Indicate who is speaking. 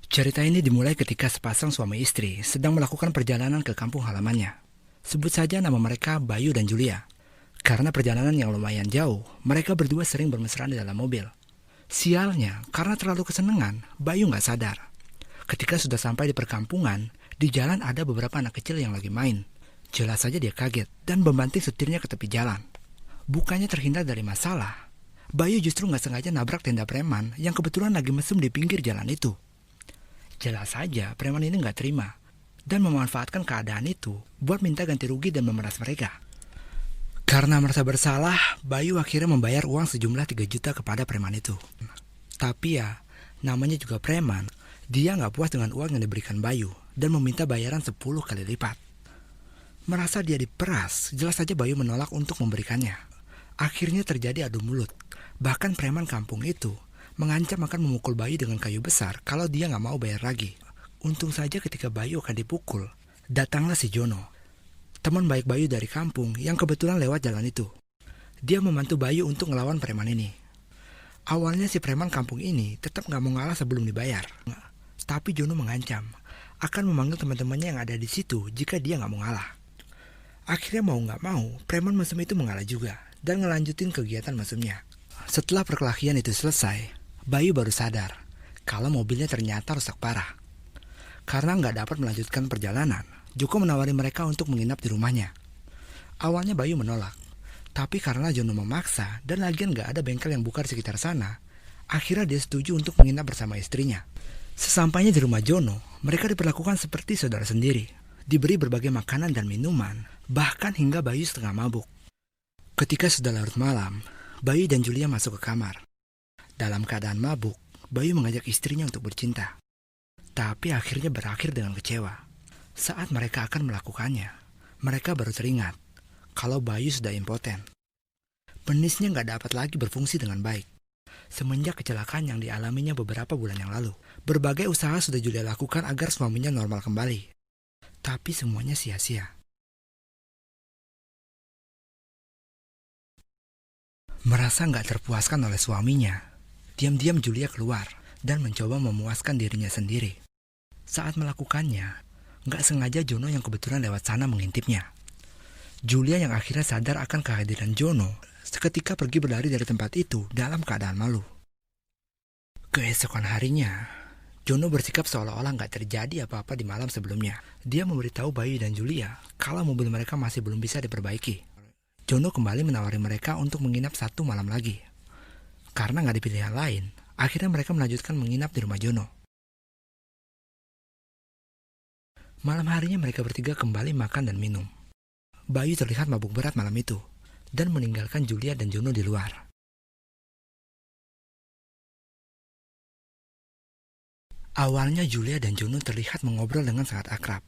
Speaker 1: Cerita ini dimulai ketika sepasang suami istri sedang melakukan perjalanan ke kampung halamannya. Sebut saja nama mereka Bayu dan Julia. Karena perjalanan yang lumayan jauh, mereka berdua sering bermesraan di dalam mobil. Sialnya, karena terlalu kesenangan, Bayu nggak sadar. Ketika sudah sampai di perkampungan, di jalan ada beberapa anak kecil yang lagi main. Jelas saja dia kaget dan membanting setirnya ke tepi jalan. Bukannya terhindar dari masalah, Bayu justru nggak sengaja nabrak tenda preman yang kebetulan lagi mesum di pinggir jalan itu. Jelas saja preman ini nggak terima dan memanfaatkan keadaan itu buat minta ganti rugi dan memeras mereka. Karena merasa bersalah, Bayu akhirnya membayar uang sejumlah 3 juta kepada preman itu. Tapi ya, namanya juga preman, dia nggak puas dengan uang yang diberikan Bayu dan meminta bayaran 10 kali lipat. Merasa dia diperas, jelas saja Bayu menolak untuk memberikannya. Akhirnya terjadi adu mulut. Bahkan preman kampung itu mengancam akan memukul Bayu dengan kayu besar kalau dia nggak mau bayar lagi. Untung saja ketika Bayu akan dipukul, datanglah si Jono, teman baik Bayu dari kampung yang kebetulan lewat jalan itu. Dia membantu Bayu untuk ngelawan preman ini. Awalnya si preman kampung ini tetap nggak mau ngalah sebelum dibayar. Tapi Jono mengancam akan memanggil teman-temannya yang ada di situ jika dia nggak mau ngalah. Akhirnya mau nggak mau, preman mesum itu mengalah juga dan ngelanjutin kegiatan mesumnya. Setelah perkelahian itu selesai, Bayu baru sadar kalau mobilnya ternyata rusak parah. Karena nggak dapat melanjutkan perjalanan, Joko menawari mereka untuk menginap di rumahnya. Awalnya Bayu menolak, tapi karena Jono memaksa dan lagian nggak ada bengkel yang buka di sekitar sana, akhirnya dia setuju untuk menginap bersama istrinya. Sesampainya di rumah Jono, mereka diperlakukan seperti saudara sendiri, diberi berbagai makanan dan minuman, bahkan hingga Bayu setengah mabuk. Ketika sudah larut malam, Bayu dan Julia masuk ke kamar. Dalam keadaan mabuk, Bayu mengajak istrinya untuk bercinta. Tapi akhirnya berakhir dengan kecewa. Saat mereka akan melakukannya, mereka baru teringat kalau Bayu sudah impoten. Penisnya nggak dapat lagi berfungsi dengan baik. Semenjak kecelakaan yang dialaminya beberapa bulan yang lalu, berbagai usaha sudah Julia lakukan agar suaminya normal kembali. Tapi semuanya sia-sia. Merasa nggak terpuaskan oleh suaminya, diam-diam Julia keluar dan mencoba memuaskan dirinya sendiri. Saat melakukannya, nggak sengaja Jono yang kebetulan lewat sana mengintipnya. Julia yang akhirnya sadar akan kehadiran Jono seketika pergi berlari dari tempat itu dalam keadaan malu. Keesokan harinya, Jono bersikap seolah-olah nggak terjadi apa-apa di malam sebelumnya. Dia memberitahu Bayu dan Julia kalau mobil mereka masih belum bisa diperbaiki. Jono kembali menawari mereka untuk menginap 1 malam lagi. Karena nggak ada pilihan lain, akhirnya mereka melanjutkan menginap di rumah Jono. Malam harinya mereka bertiga kembali makan dan minum. Bayu terlihat mabuk berat malam itu dan meninggalkan Julia dan Jono di luar. Awalnya Julia dan Jono terlihat mengobrol dengan sangat akrab.